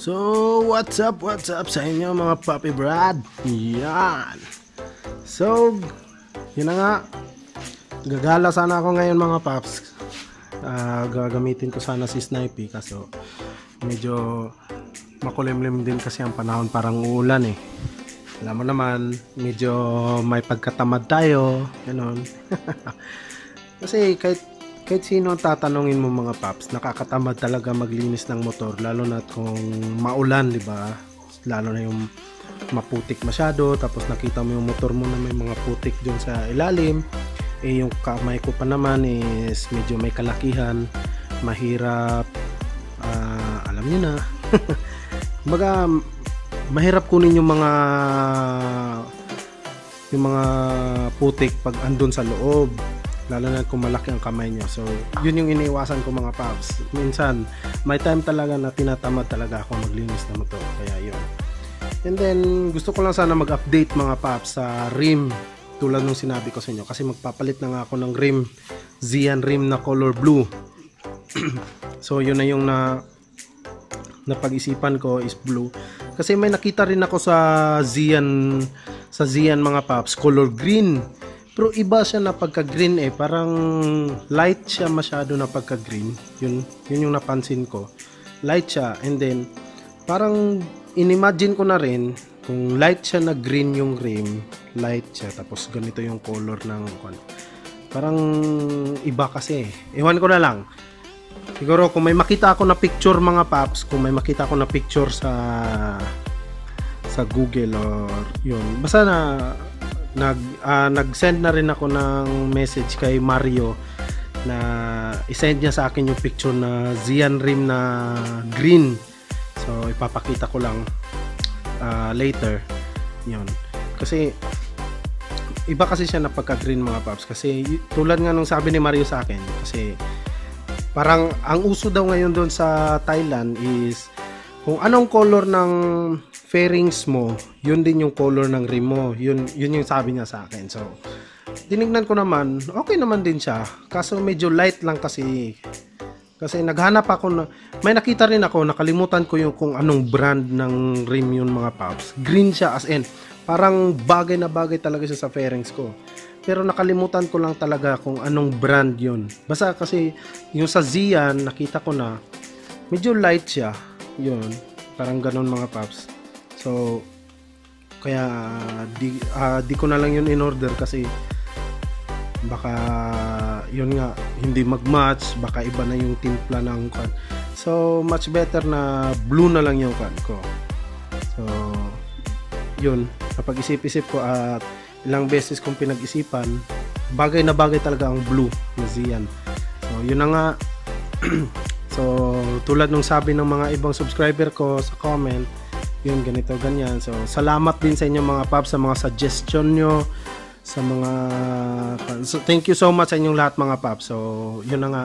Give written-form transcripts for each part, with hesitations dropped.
So, what's up sa inyo mga Papi Brad? Yan. So, yun na nga. Gagala sana ako ngayon mga Paps. Gagamitin ko sana si Snipey kaso medyo makulimlim din kasi ang panahon, parang uulan eh. Alam mo naman, medyo may pagkatamad tayo. Ganon. Kasi kahit sino ang tatanungin mo mga Paps, nakakatamad talaga maglinis ng motor, lalo na kung maulan, di ba? Lalo na yung maputik masyado, tapos nakita mo yung motor mo na may mga putik dun sa ilalim, eh yung kamay ko pa naman is medyo may kalakihan, mahirap, alam niyo na. Baga, mahirap kunin yung mga putik pag andun sa loob, lalo na kung malaki ang kamay nyo. So yun yung iniiwasan ko mga Paps. Minsan may time talaga na tinatamad talaga ako maglinis ng motor, kaya yun. And then gusto ko lang sana mag-update mga Paps sa rim, tulad nung sinabi ko sa inyo, kasi magpapalit na nga ako ng rim, Zian rim na color blue. So yun na yung napag-isipan ko is blue, kasi may nakita rin ako sa Zian mga Paps, color green. Pero iba siya na pagka-green eh. Parang light siya masyado na pagka-green. Yun yung napansin ko. Light siya. And then, parang inimagine ko na rin, kung light siya na green yung rim, light siya. Tapos ganito yung color ng parang iba kasi. Ewan ko na lang. Siguro kung may makita ako na picture mga Paps, kung may makita ako na picture sa Google or yun. Basta nag-send na rin ako ng message kay Mario na isend niya sa akin yung picture na Zian rim na green. So ipapakita ko lang later yun, kasi iba kasi siya na pagka-green mga Paps. Kasi tulad nga nung sabi ni Mario sa akin, kasi parang ang uso daw ngayon doon sa Thailand is kung anong color ng fairings mo, yun din yung color ng rim mo. Yun yung sabi niya sa akin. So, tinignan ko naman, okay naman din siya. Kaso medyo light lang kasi. Kasi naghanap ako na, may nakita rin ako, nakalimutan ko yung kung anong brand ng rim yun mga Paps. Green siya as in, parang bagay na bagay talaga siya sa fairings ko. Pero nakalimutan ko lang talaga kung anong brand yun. Basta kasi yung sa Zian, nakita ko na medyo light siya. Yun, parang ganon mga Paps. So, kaya di ko na lang yun in order kasi baka yun nga hindi mag-match, baka iba na yung timpla ng kan. So, much better na blue na lang yung kan ko. So, yun, kapag isip-isip ko at ilang beses kong pinag-isipan, bagay na bagay talaga ang blue na Zian. So, yun na nga. So, tulad nung sabi ng mga ibang subscriber ko sa comment, yun, ganito, ganyan. So, salamat din sa inyo mga Paps sa mga suggestion nyo, sa mga so, thank you so much sa inyong lahat mga Paps. So, yun na nga,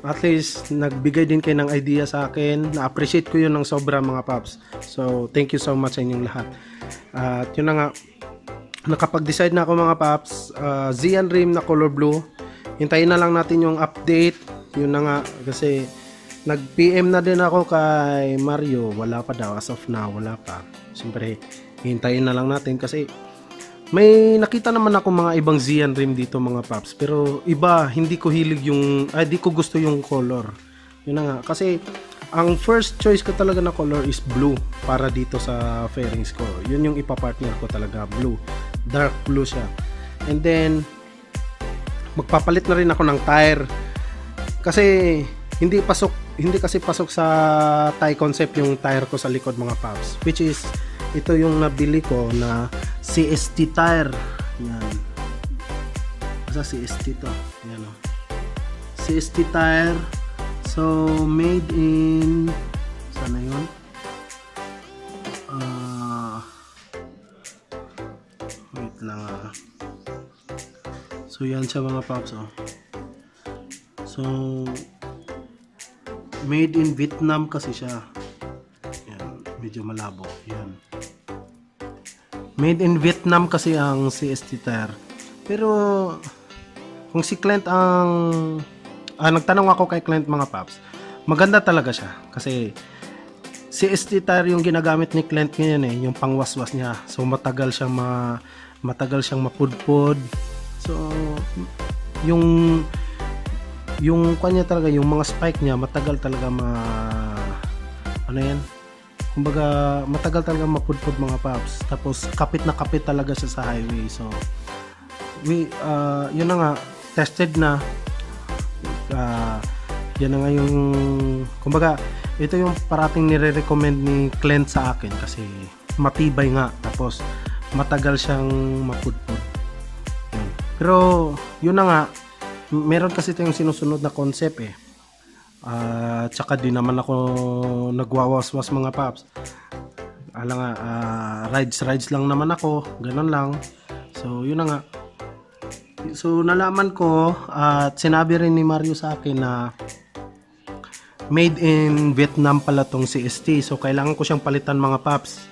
at least nagbigay din kayo ng idea sa akin, na-appreciate ko yun ng sobra mga Paps. So, thank you so much sa inyong lahat. At yun na nga, nakapag-decide na ako mga Paps, Zian rim na color blue. Hintayin na lang natin yung update. Yun na nga, kasi nag-PM na din ako kay Mario, wala pa daw, as of now, wala pa. Siyempre, hintayin na lang natin kasi may nakita naman ako mga ibang Zian rim dito mga Paps, pero iba, hindi ko hilig yung, di ko gusto yung color. Yun na nga, kasi ang first choice ko talaga na color is blue para dito sa fairings ko. Yun yung ipapartner ko talaga, blue. Dark blue siya. And then, magpapalit na rin ako ng tire. Kasi, hindi kasi pasok sa Thai concept yung tire ko sa likod mga Paps, which is ito yung nabili ko na CST tire. Yan, basta CST to. Yan, oh. CST tire. So made in, sana yun, wait lang So yan siya mga Paps, oh. So made in Vietnam kasi siya. Yan, medyo malabo. Yan. Made in Vietnam kasi ang CST tire. Pero kung si Clint ang nagtanong ako kay Clint mga Paps, maganda talaga siya kasi CST tire yung ginagamit ni Clint ngayon eh, yung pangwaswas niya. So matagal siyang mapudpod. So yung kanya talaga, yung mga spike niya matagal talaga ano yan? Kumbaga matagal talaga mapudpod mga paps. Tapos kapit na kapit talaga siya sa highway. So yun na nga, tested na. Yan na nga yung, kumbaga ito yung parating nire-recommend ni Clint sa akin kasi matibay nga, tapos matagal siyang mapudpod. Pero yun na nga, meron kasi tayong sinusunod na concept eh. Tsaka di naman ako nagwawaswas mga paps. Alam nga, rides lang naman ako, ganun lang. So yun na nga. So nalaman ko at sinabi rin ni Mario sa akin na made in Vietnam pala tong CST. So kailangan ko siyang palitan mga paps.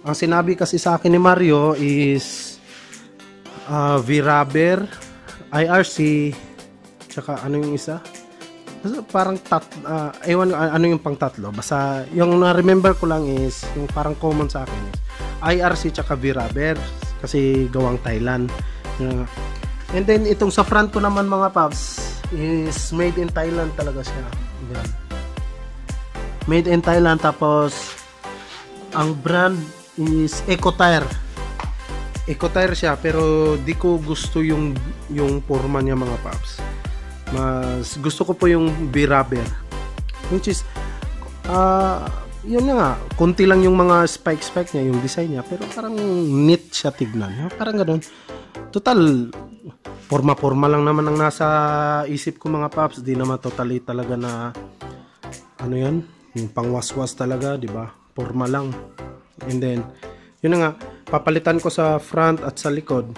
Ang sinabi kasi sa akin ni Mario is V-rubber, IRC, tsaka ano yung isa? Parang ewan ano yung pang tatlo. Basta yung na-remember ko lang is yung parang common sa akin is IRC tsaka V-rubber kasi gawang Thailand. And then itong sa front ko naman mga paps is made in Thailand talaga siya. Yan. Made in Thailand, tapos ang brand is EcoTire. EcoTire siya, pero di ko gusto yung forma niya mga paps. Mas gusto ko po yung V-rubber, which is yun nga, konti lang yung mga spike niya, yung design niya, pero parang neat siya tignan. Parang ganoon. Total forma lang naman ang nasa isip ko mga paps, di naman totally talaga na ano yan, yung pangwaswas talaga, di ba? Forma lang. And then yun na nga, papalitan ko sa front at sa likod.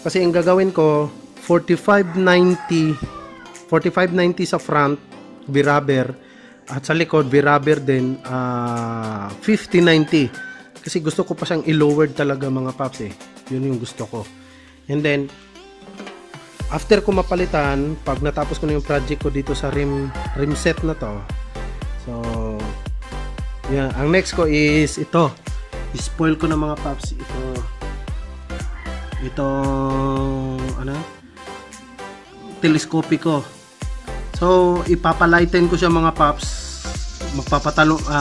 Kasi ang gagawin ko 4590 sa front V-rubber, at sa likod V-rubber din 5090. Kasi gusto ko pa siyang i-lowered talaga mga paps eh. Yun yung gusto ko. And then after ko mapalitan, pag natapos ko na yung project ko dito sa rim set na to, so yeah, ang next ko is ito. I-spoil ko na mga paps itong ano, telescopic ko. So ipapalighten ko siya mga paps.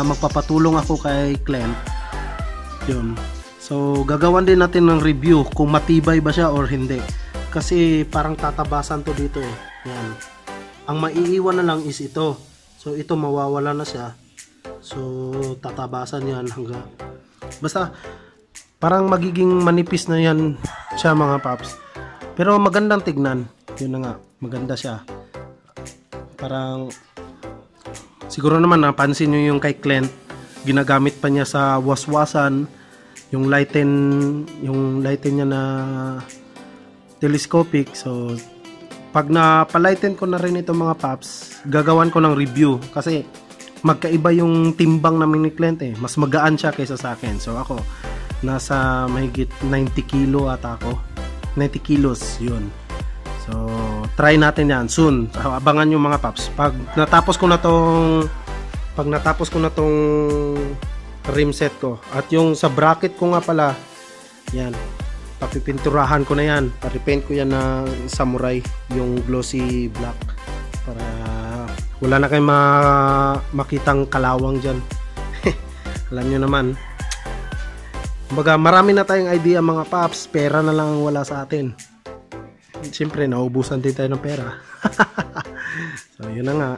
Magpapatulong ako kay Clint. Yun. So gagawan din natin ng review kung matibay ba siya or hindi. Kasi parang tatabasan to dito eh. Yan. Ang maiiwan na lang is ito. So ito mawawala na siya. So tatabasan yan hanggang basta parang magiging manipis na yan siya mga paps. Pero magandang tignan. Yun na nga, maganda siya. Parang siguro naman napansin nyo yung kay Clint, ginagamit pa niya sa waswasan yung lighten niya na telescopic. So pag napalighten ko na rin ito mga paps, gagawan ko ng review kasi magkaiba yung timbang namin ni Clint eh. Mas magaan siya kaysa sa akin. So ako nasa mahigit 90 kilo ata ako. 90 kilos yun. So try natin yan soon. So, abangan yung mga paps. Pag natapos ko na tong rim set ko at yung sa bracket ko nga pala, yan, papipinturahan ko na yan. Pa-repaint ko yan ng samurai, yung glossy black, para wala na kayong makitang kalawang dyan. Alam nyo naman, baga marami na tayong idea mga paps, pera na lang ang wala sa atin. Siyempre naubusan din tayo ng pera. So yun na nga.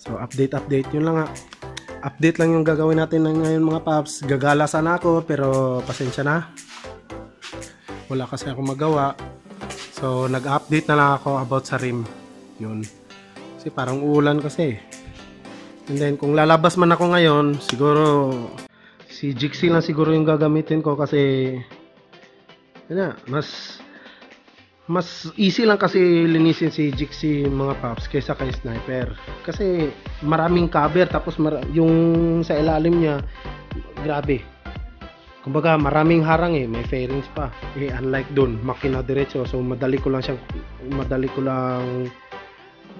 So update yun lang nga. Update lang yung gagawin natin ngayon mga paps. Gagala sana ako pero pasensya na, wala kasi ako magawa. So nag-update na lang ako about sa rim. Yun. Kasi parang uulan kasi. And then kung lalabas man ako ngayon, siguro si Jixi lang siguro yung gagamitin ko kasi yun na, mas easy lang kasi linisin si Jixi mga paps kaysa kay Sniper. Kasi maraming cover, tapos yung sa ilalim niya grabe. Kumbaga maraming harang eh, may fairings pa. Eh, unlike dun, makina diretso. So madali ko lang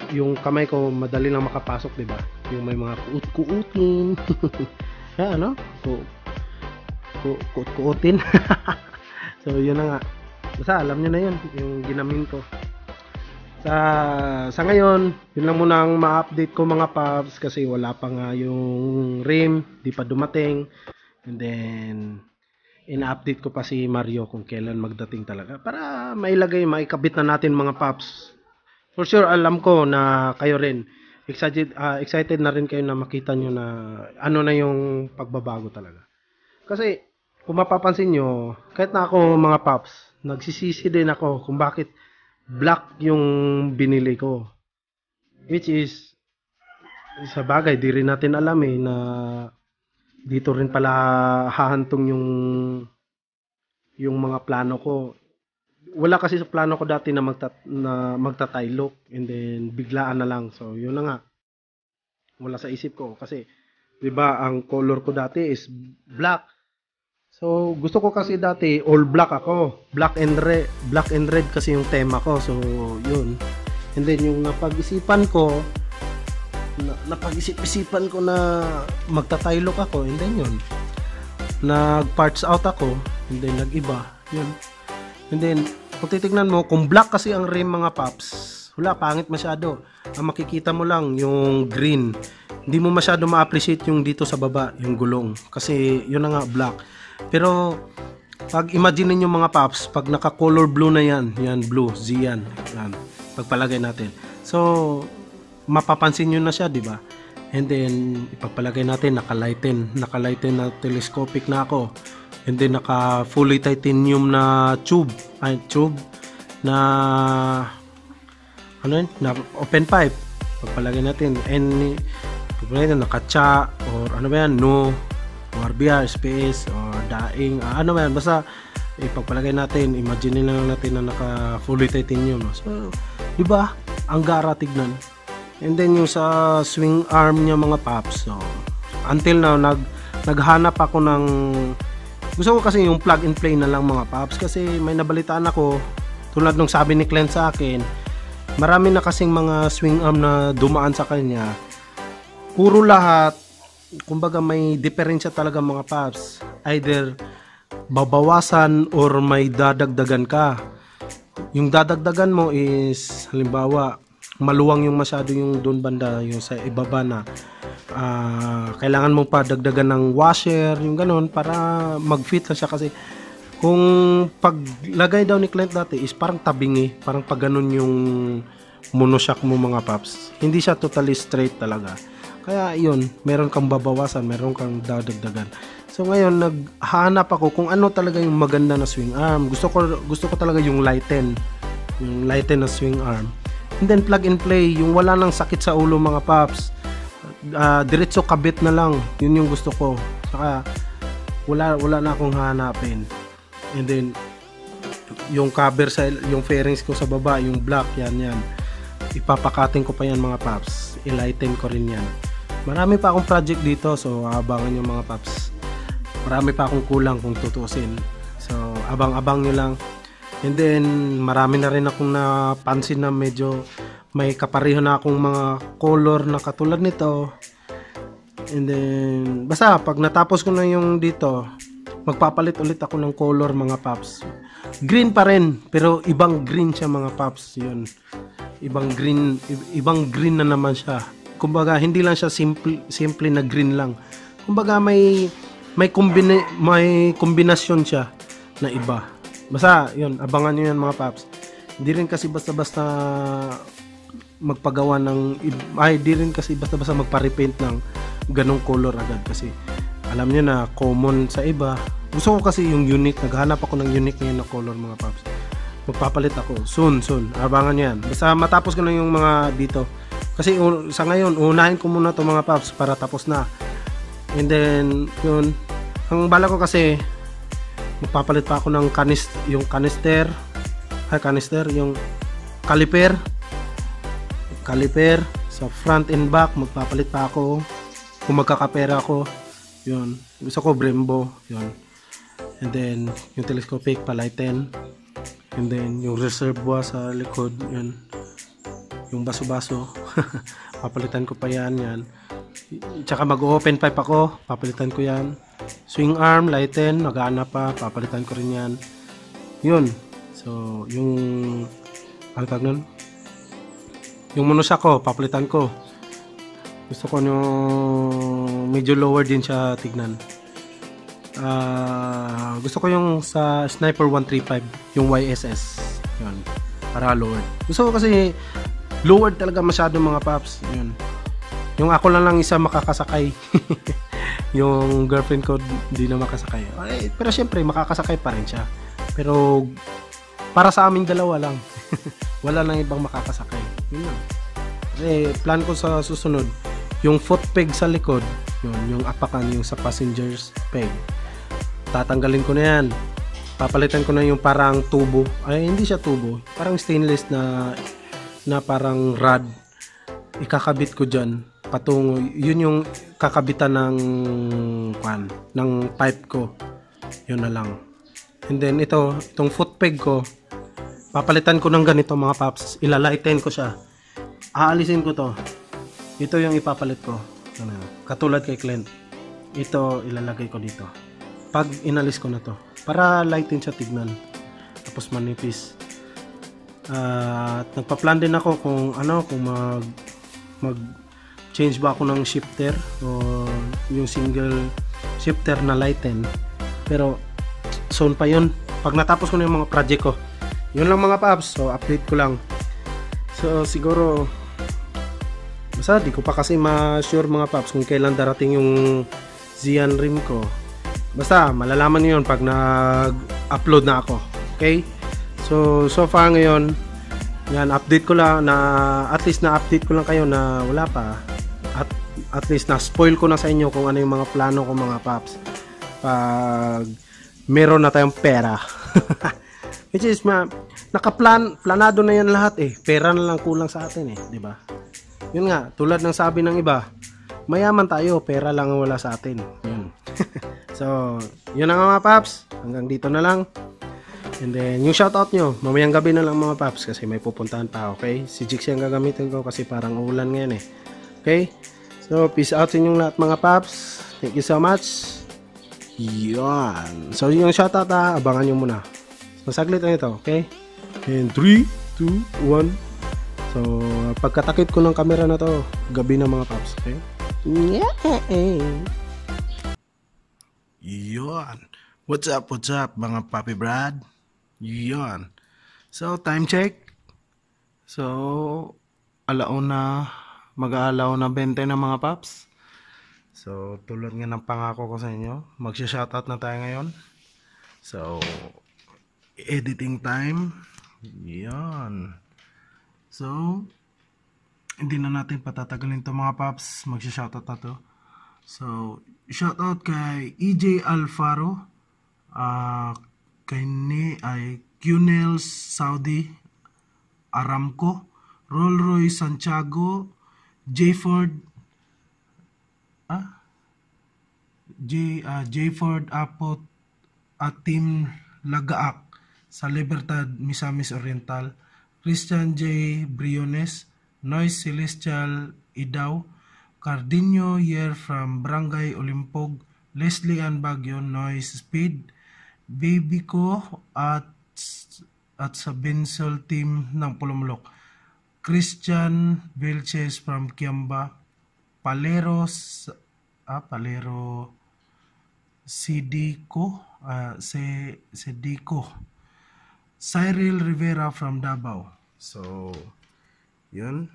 yung kamay ko madali lang makapasok, 'di ba? yung may mga kuut-kuutin. Yan, ano? Kuut-kuutin. So, yun na nga. Basta, alam nyo na yun, yung ginamin ko. Sa ngayon, yun lang muna ang ma-update ko mga paps, kasi wala pa nga yung rim, di pa dumating. And then, ina-update ko pa si Mario kung kailan magdating talaga para maikabit na natin mga paps. For sure, alam ko na kayo rin excited na rin kayo na makita nyo na ano na yung pagbabago talaga. Kasi kung mapapansin nyo, kahit na ako mga paps, nagsisisi din ako kung bakit black yung binili ko. Which is, sa bagay, di rin natin alam na dito rin pala hahantong yung mga plano ko. Wala kasi sa plano ko dati na magta-tie look, and then biglaan na lang. So yun na nga. Wala sa isip ko kasi 'di ba ang color ko dati is black. So gusto ko kasi dati all black ako. Black and red kasi yung tema ko. So yun. And then yung napag-isipan ko na magta-tie look ako, and then yun, nag-parts out ako, and then nag-iba, yun. And then, kung titignan mo, kung black kasi ang rim mga paps, wala, pangit masyado. Ang makikita mo lang, yung green. Hindi mo masyado ma-appreciate yung dito sa baba, yung gulong. Kasi, yun na nga, black. Pero, pag imagine niyo mga paps, pag naka-color blue na yan, blue, Zian, yan, pagpalagay natin. So, mapapansin nyo na siya, di ba? And then ipagpalagay natin naka-lighten na telescopic na ako, and then naka fully titanium na tube na ano yun, na open pipe. Pagpalagay natin, and naka-cha or ano ba yan, no RBR, space or daing, ano ba yan, basta ipagpalagay natin, imagine lang natin na naka fully titanium. So di ba ang gara tignan. And then yung sa swing arm niya mga paps, so until now naghanap ako ng, gusto ko kasi yung plug and play na lang mga paps, kasi may nabalitaan ako tulad nung sabi ni Clint sa akin, marami na kasing mga swing arm na dumaan sa kanya, puro lahat kumbaga may diferensya talaga mga paps, either babawasan or may dadagdagan ka. Yung dadagdagan mo is halimbawa maluwang yung masyado yung doon banda, yung sa ibaba na kailangan mo pa dagdagan ng washer, yung ganon, para mag-fit na siya. Kasi kung paglagay daw ni Clint dati is parang tabingi, parang pag ganon yung monoshock mo mga paps, hindi siya totally straight talaga. Kaya yun, meron kang babawasan, meron kang dadagdagan. So ngayon naghahanap ako kung ano talaga yung maganda na swing arm. Gusto ko talaga yung lighten na swing arm. And then plug and play, yung wala nang sakit sa ulo mga paps, diretso kabit na lang, yun yung gusto ko. Saka wala na akong hanapin. And then yung cover sa yung fairings ko sa baba, yung black, yan ipapakating ko pa yan mga paps, i-lighten ko rin yan. Marami pa akong project dito, so abangan nyo mga paps. Marami pa akong kulang kung tutusin, so abang-abang nyo lang. And then marami na rin akong napansin na medyo may kapareho na akong mga color na katulad nito. And then basta pag natapos ko na yung dito, magpapalit ulit ako ng color mga paps. Green pa rin, pero ibang green siya mga paps. Yun, ibang green na naman siya. Kumbaga hindi lang siya simple na green lang. Kumbaga may kombinasyon siya na iba. Basta yun, abangan nyo yan mga paps. Hindi rin kasi basta-basta magpagawa di rin kasi basta-basta magpa-repaint ng ganong color agad, kasi alam nyo na common sa iba. Gusto ko kasi yung unique, naghahanap ako ng unique ngayon na color mga paps. Magpapalit ako soon, abangan nyo yan. Basta matapos ko na yung mga dito, kasi sa ngayon unahin ko muna to mga paps para tapos na. And then yun, ang bala ko kasi magpapalit pa ako ng yung canister, yung caliper sa front and back, magpapalit pa ako kung magkakapera ako. Yun, gusto ko Brembo, yun. And then yung telescopic palighten, and then yung reservoir sa likod, yun, yung baso-baso papalitan ko pa yan. Tsaka mag-open pipe ako, papalitan ko yan. Swing arm, lighten, nag-aana pa, papalitan ko rin yan. Yun. So, yung ano tawag nun? Yung monoshock ko, papalitan ko. Gusto ko yung medyo lower din siya tignan. Gusto ko yung sa Sniper 135, yung YSS. Yun. Para lowered. Gusto ko kasi lowered talaga masyado mga paps. Yun. Yung ako lang isa makakasakay. Yung girlfriend ko hindi na makasakay. Pero syempre makakasakay pa rin siya. Pero para sa aming dalawa lang. Wala nang ibang makakasakay. Yun lang. Plan ko sa susunod, yung foot peg sa likod, yung apakan, yung sa passengers peg. Tatanggalin ko na yan. Papalitan ko na yung parang tubo. Hindi siya tubo. Parang stainless na parang rod. Ikakabit ko dyan patungo, yun yung kakabitan ng pipe ko, yun na lang. And then itong foot peg ko, papalitan ko ng ganito mga paps, ilalighten ko siya, aalisin ko to, ito yung ipapalit ko, katulad kay Clint, ito ilalagay ko dito, pag inalis ko na to, para lighten siya tignan, tapos manipis. At nagpa-plan din ako kung mag change ba ako ng shifter o yung single shifter na lighten, pero soon pa yun pag natapos ko na yung mga project ko. Yun lang mga paps, so update ko lang. So siguro basta di ko pa kasi ma-sure mga paps kung kailan darating yung Xian rim ko. Basta malalaman niyo yun pag nag-upload na ako. Okay, so far ngayon yan, update ko lang na at least na-update ko lang kayo na wala pa. At least na-spoil ko na sa inyo kung ano yung mga plano ko mga paps. Pag meron na tayong pera. Which is, planado na yan lahat eh. Pera na lang kulang sa atin eh, di ba? Yun nga, tulad ng sabi ng iba, mayaman tayo, pera lang ang wala sa atin. Yun. So, yun na nga mga paps. Hanggang dito na lang. And then, yung shoutout nyo, mamayang gabi na lang mga paps kasi may pupuntahan pa, okay? Si Jixie ang gagamitin ko kasi parang ulan ngayon eh. Okay? So, peace out sa inyong lahat mga paps. Thank you so much. Yan. So, yung shoutout abangan nyo muna. So, saglit na ito, okay? And 3, 2, 1. So, pagkatakip ko ng camera na to, gabi na mga paps, okay? Yeah. Yan. What's up mga papi brad? Yan. So, time check. So, mag-aalaw na 20 na mga paps. So, tulad nga ng pangako ko sa inyo, magsha-shoutout na tayo ngayon. So, editing time. Yan. So, hindi na natin patatagalin to mga paps. Magsha-shoutout na to. So, shoutout kay EJ Alfaro, kay Cunel Saudi Aramco, Rolroy Santiago, Jayford Apot at Team Lagaak sa Libertad Misamis Oriental, Christian J. Briones, Noise Celestial Idaw, Cardinho Yer from Barangay Olimpog, Leslie Ann Bagyo, Noise Speed, Baby ko at sa Bensol Team ng Pulumulok, Christian Vilches from Kiamba, Palero Sidiko, Cyril Rivera from Davao. So, yun.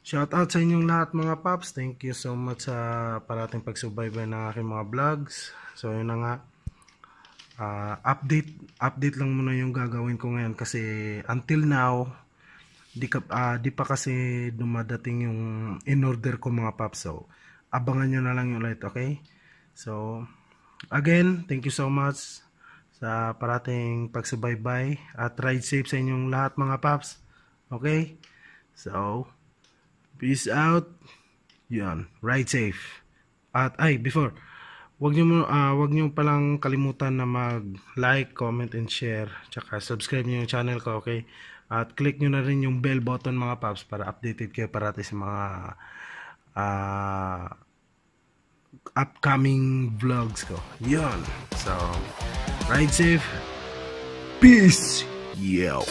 Shout out sa inyong lahat mga paps. Thank you so much sa parating pagsubaybay ng aking mga vlogs. So, yun na nga. Update lang muna yung gagawin ko ngayon kasi until now di pa kasi dumadating yung in order ko mga paps. So abangan nyo na lang yung ulit, okay? So again, thank you so much sa parating pagsubaybay at ride safe sa inyong lahat mga paps, okay? So peace out. Yan, ride safe. At before, wag niyo palang kalimutan na mag-like, comment and share, tsaka subscribe niyo yung channel ko, okay? At click niyo na rin yung bell button mga paps para updated kayo parati sa mga upcoming vlogs ko. Yun. So, ride safe. Peace. Yo.